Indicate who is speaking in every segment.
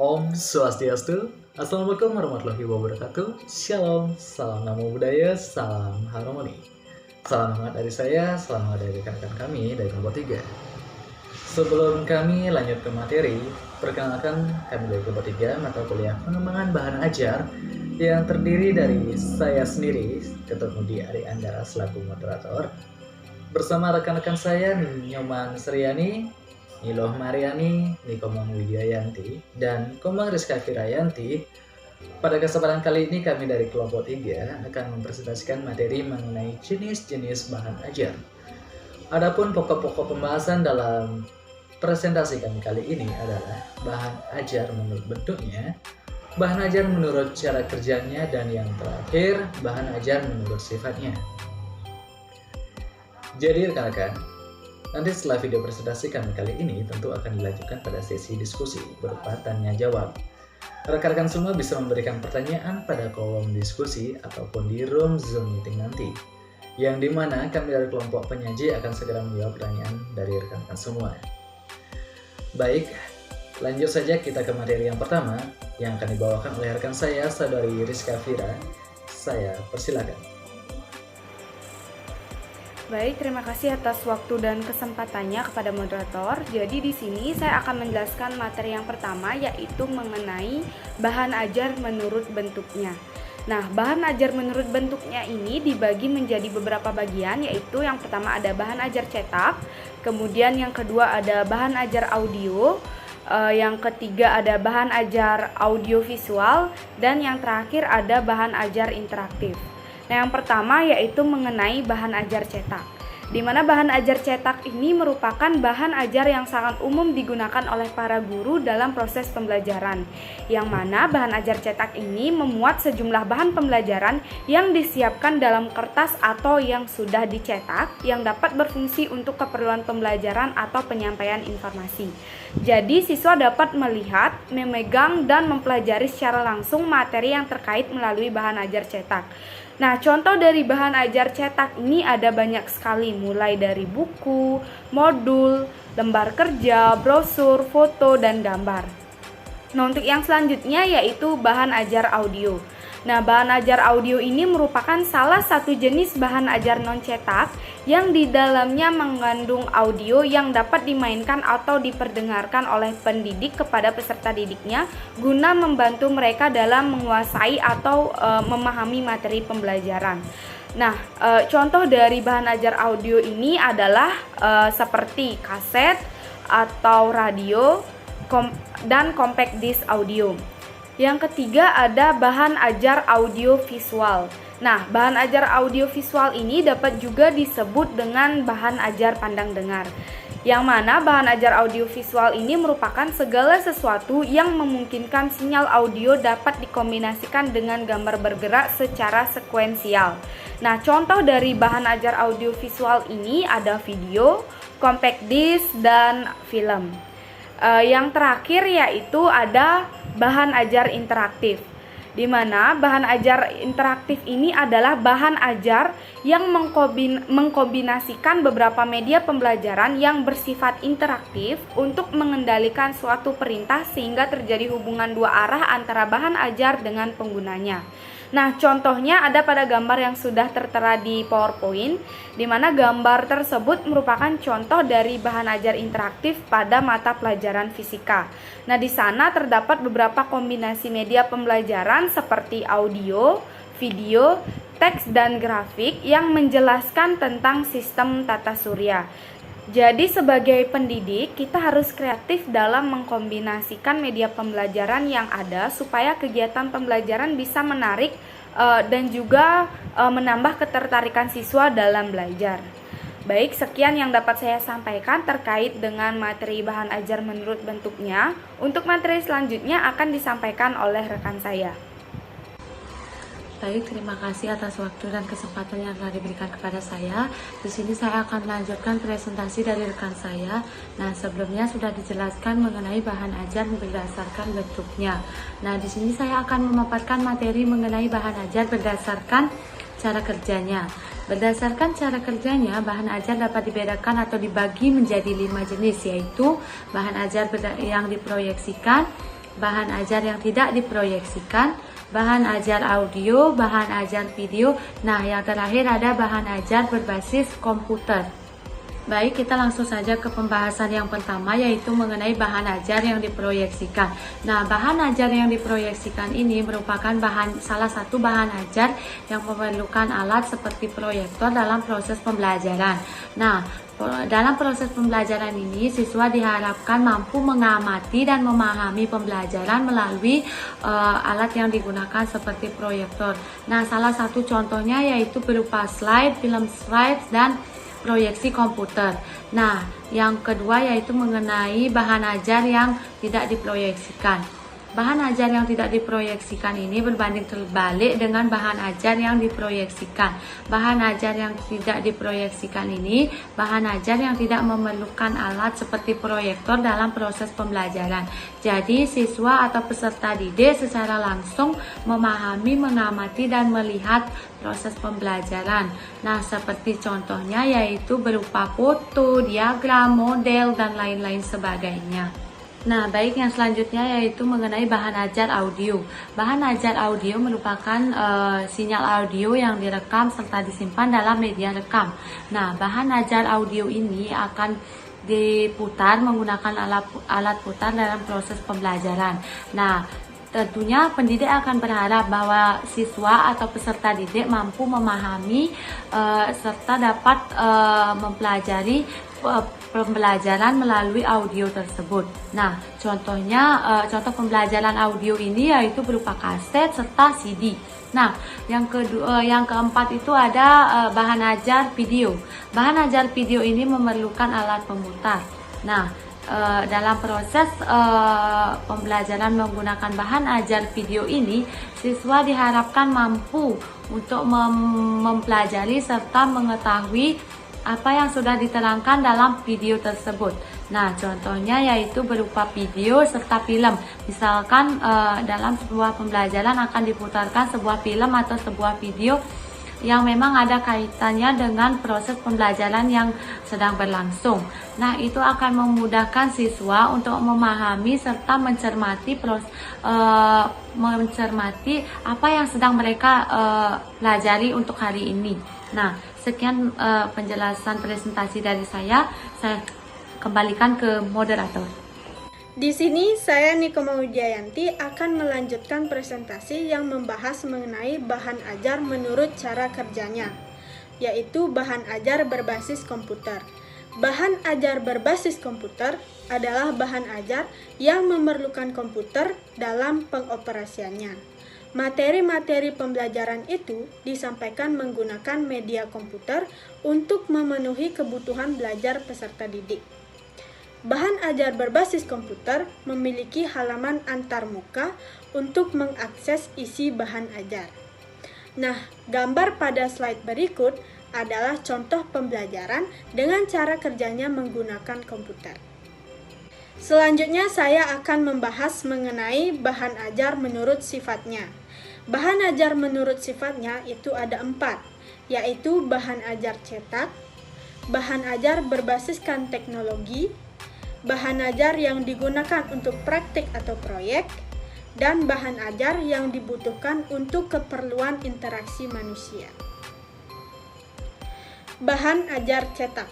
Speaker 1: Om Swastiastu, Assalamualaikum warahmatullahi wabarakatuh. Shalom, salam namo buddhaya, salam harmoni. Salam hangat dari saya, salam hangat dari rekan-rekan kami dari kelompok 3. Sebelum kami lanjut ke materi, perkenalkan kami dari kelompok 3 mata kuliah pengembangan bahan ajar yang terdiri dari saya sendiri, Ketua Mudi Ari Andara selaku moderator, bersama rekan-rekan saya Nyoman Sriani, Niloh Mariani, Nikomang Widyayanti, dan Komang Rizka Firayanti. Pada kesempatan kali ini kami dari kelompok 3 akan mempresentasikan materi mengenai jenis-jenis bahan ajar. Adapun pokok-pokok pembahasan dalam presentasi kami kali ini adalah bahan ajar menurut bentuknya, bahan ajar menurut cara kerjanya, dan yang terakhir bahan ajar menurut sifatnya. Jadi rekan-rekan, nanti setelah video presentasi kami kali ini tentu akan dilanjutkan pada sesi diskusi berupa tanya jawab. Rekan-rekan semua bisa memberikan pertanyaan pada kolom diskusi ataupun di room Zoom meeting nanti, yang dimana kami dari kelompok penyaji akan segera menjawab pertanyaan dari rekan-rekan semua. Baik, lanjut saja kita ke materi yang pertama yang akan dibawakan oleh rekan saya, Saudari Rizka Fira. Saya persilakan.
Speaker 2: Baik, terima kasih atas waktu dan kesempatannya kepada moderator. Jadi di sini saya akan menjelaskan materi yang pertama, yaitu mengenai bahan ajar menurut bentuknya. Nah, bahan ajar menurut bentuknya ini dibagi menjadi beberapa bagian, yaitu yang pertama ada bahan ajar cetak, kemudian yang kedua ada bahan ajar audio, yang ketiga ada bahan ajar audiovisual, dan yang terakhir ada bahan ajar interaktif. Nah, yang pertama yaitu mengenai bahan ajar cetak, di mana bahan ajar cetak ini merupakan bahan ajar yang sangat umum digunakan oleh para guru dalam proses pembelajaran, yang mana bahan ajar cetak ini memuat sejumlah bahan pembelajaran yang disiapkan dalam kertas atau yang sudah dicetak, yang dapat berfungsi untuk keperluan pembelajaran atau penyampaian informasi. Jadi siswa dapat melihat, memegang, dan mempelajari secara langsung materi yang terkait melalui bahan ajar cetak. Nah, contoh dari bahan ajar cetak ini ada banyak sekali, mulai dari buku, modul, lembar kerja, brosur, foto, dan gambar. Nah, untuk yang selanjutnya yaitu bahan ajar audio. Nah, bahan ajar audio ini merupakan salah satu jenis bahan ajar non-cetak yang di dalamnya mengandung audio yang dapat dimainkan atau diperdengarkan oleh pendidik kepada peserta didiknya guna membantu mereka dalam menguasai atau memahami materi pembelajaran. Nah, contoh dari bahan ajar audio ini adalah seperti kaset atau radio dan compact disc audio. Yang ketiga ada bahan ajar audio visual. Nah, bahan ajar audio visual ini dapat juga disebut dengan bahan ajar pandang dengar, yang mana bahan ajar audio visual ini merupakan segala sesuatu yang memungkinkan sinyal audio dapat dikombinasikan dengan gambar bergerak secara sekuensial. Nah, contoh dari bahan ajar audio visual ini ada video, compact disc, dan film. Yang terakhir yaitu ada bahan ajar interaktif, di mana bahan ajar interaktif ini adalah bahan ajar yang mengkombinasikan beberapa media pembelajaran yang bersifat interaktif untuk mengendalikan suatu perintah sehingga terjadi hubungan dua arah antara bahan ajar dengan penggunanya. Nah, contohnya ada pada gambar yang sudah tertera di PowerPoint, di mana gambar tersebut merupakan contoh dari bahan ajar interaktif pada mata pelajaran fisika. Nah, di sana terdapat beberapa kombinasi media pembelajaran seperti audio, video, teks, dan grafik yang menjelaskan tentang sistem tata surya. Jadi sebagai pendidik, kita harus kreatif dalam mengkombinasikan media pembelajaran yang ada supaya kegiatan pembelajaran bisa menarik dan juga menambah ketertarikan siswa dalam belajar. Baik, sekian yang dapat saya sampaikan terkait dengan materi bahan ajar menurut bentuknya. Untuk materi selanjutnya akan disampaikan oleh rekan saya.
Speaker 3: Baik, terima kasih atas waktu dan kesempatan yang telah diberikan kepada saya. Di sini saya akan melanjutkan presentasi dari rekan saya. Nah, sebelumnya sudah dijelaskan mengenai bahan ajar berdasarkan bentuknya. Nah, di sini saya akan memaparkan materi mengenai bahan ajar berdasarkan cara kerjanya. Berdasarkan cara kerjanya, bahan ajar dapat dibedakan atau dibagi menjadi 5 jenis, yaitu bahan ajar yang diproyeksikan, bahan ajar yang tidak diproyeksikan, bahan ajar audio, bahan ajar video. Nah, yang terakhir ada bahan ajar berbasis komputer. Baik, kita langsung saja ke pembahasan yang pertama, yaitu mengenai bahan ajar yang diproyeksikan. Nah, bahan ajar yang diproyeksikan ini merupakan salah satu bahan ajar yang memerlukan alat seperti proyektor dalam proses pembelajaran. Nah, dalam proses pembelajaran ini, siswa diharapkan mampu mengamati dan memahami pembelajaran melalui alat yang digunakan seperti proyektor. Nah, salah satu contohnya yaitu berupa slide, film slides, dan proyeksi komputer. Nah, yang kedua yaitu mengenai bahan ajar yang tidak diproyeksikan. Bahan ajar yang tidak diproyeksikan ini berbanding terbalik dengan bahan ajar yang diproyeksikan. Bahan ajar yang tidak diproyeksikan ini bahan ajar yang tidak memerlukan alat seperti proyektor dalam proses pembelajaran. Jadi, siswa atau peserta didik secara langsung memahami, mengamati, dan melihat proses pembelajaran. Nah, seperti contohnya yaitu berupa foto, diagram, model, dan lain-lain sebagainya. Nah, baik, yang selanjutnya yaitu mengenai bahan ajar audio. Bahan ajar audio merupakan sinyal audio yang direkam serta disimpan dalam media rekam. Nah, bahan ajar audio ini akan diputar menggunakan alat putar dalam proses pembelajaran. Nah, tentunya pendidik akan berharap bahwa siswa atau peserta didik mampu memahami serta dapat mempelajari pembelajaran melalui audio tersebut. Nah, contoh pembelajaran audio ini yaitu berupa kaset serta CD. Nah, yang keempat itu ada bahan ajar video. Bahan ajar video ini memerlukan alat pemutar. Nah, dalam proses pembelajaran menggunakan bahan ajar video ini, siswa diharapkan mampu untuk mempelajari serta mengetahui apa yang sudah diterangkan dalam video tersebut. Nah, contohnya yaitu berupa video serta film. Misalkan dalam sebuah pembelajaran akan diputarkan sebuah film atau sebuah video yang memang ada kaitannya dengan proses pembelajaran yang sedang berlangsung. Nah, itu akan memudahkan siswa untuk memahami serta mencermati apa yang sedang mereka pelajari untuk hari ini. Nah, sekian penjelasan presentasi dari saya kembalikan ke moderator.
Speaker 4: Di sini saya Nikoma Wijayanti akan melanjutkan presentasi yang membahas mengenai bahan ajar menurut cara kerjanya, yaitu bahan ajar berbasis komputer. Bahan ajar berbasis komputer adalah bahan ajar yang memerlukan komputer dalam pengoperasiannya. Materi-materi pembelajaran itu disampaikan menggunakan media komputer untuk memenuhi kebutuhan belajar peserta didik. Bahan ajar berbasis komputer memiliki halaman antarmuka untuk mengakses isi bahan ajar. Nah, gambar pada slide berikut adalah contoh pembelajaran dengan cara kerjanya menggunakan komputer. Selanjutnya saya akan membahas mengenai bahan ajar menurut sifatnya. Bahan ajar menurut sifatnya itu ada 4, yaitu bahan ajar cetak, bahan ajar berbasiskan teknologi, bahan ajar yang digunakan untuk praktik atau proyek, dan bahan ajar yang dibutuhkan untuk keperluan interaksi manusia. Bahan ajar cetak.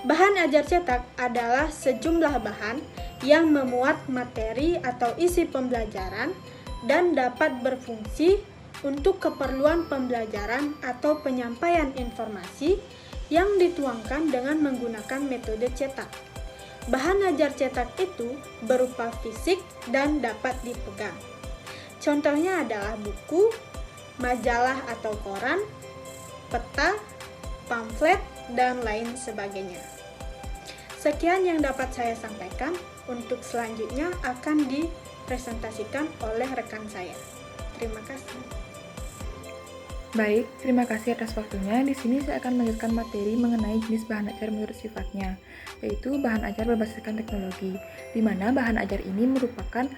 Speaker 4: Bahan ajar cetak adalah sejumlah bahan yang memuat materi atau isi pembelajaran dan dapat berfungsi untuk keperluan pembelajaran atau penyampaian informasi yang dituangkan dengan menggunakan metode cetak. Bahan ajar cetak itu berupa fisik dan dapat dipegang. Contohnya adalah buku, majalah atau koran, peta, pamflet, dan lain sebagainya. Sekian yang dapat saya sampaikan. Untuk selanjutnya akan dipresentasikan oleh rekan saya. Terima kasih.
Speaker 5: Baik, terima kasih atas waktunya. Di sini saya akan melanjutkan materi mengenai jenis bahan ajar menurut sifatnya, yaitu bahan ajar berbasiskan teknologi, di mana bahan ajar ini merupakan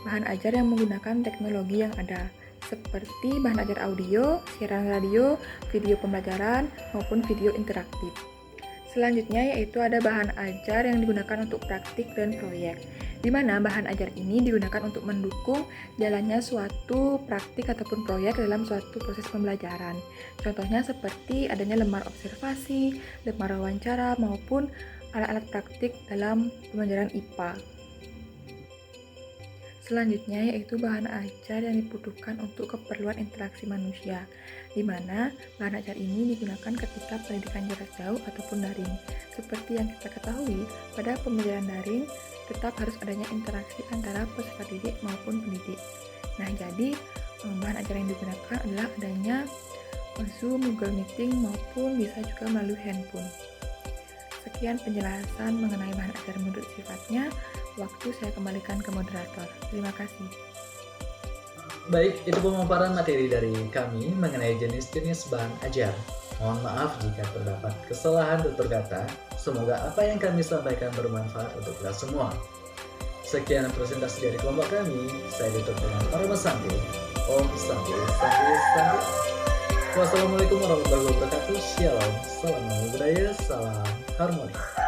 Speaker 5: bahan ajar yang menggunakan teknologi yang ada, seperti bahan ajar audio, siaran radio, video pembelajaran, maupun video interaktif. Selanjutnya yaitu ada bahan ajar yang digunakan untuk praktik dan proyek. di mana bahan ajar ini digunakan untuk mendukung jalannya suatu praktik ataupun proyek dalam suatu proses pembelajaran. Contohnya seperti adanya lembar observasi, lembar wawancara, maupun alat-alat praktik dalam pembelajaran IPA. Selanjutnya yaitu bahan ajar yang dibutuhkan untuk keperluan interaksi manusia, di mana bahan ajar ini digunakan ketika pendidikan jarak jauh ataupun daring. Seperti yang kita ketahui, pada pembelajaran daring tetap harus adanya interaksi antara peserta didik maupun pendidik. Nah, jadi bahan ajar yang digunakan adalah adanya Zoom, Google Meeting, maupun bisa juga melalui handphone. Sekian penjelasan mengenai bahan ajar menurut sifatnya. Waktu saya kembalikan ke moderator. Terima kasih.
Speaker 1: Baik, itu pemaparan materi dari kami mengenai jenis-jenis bahan ajar. Mohon maaf jika terdapat kesalahan tutur kata. Semoga apa yang kami sampaikan bermanfaat untuk kita semua. Sekian presentasi dari kelompok kami. Saya tutup dengan Parama Santi. Om Santi, Santi, Santi. Wassalamualaikum warahmatullahi wabarakatuh. Shalom, salam budaya, salam harmoni.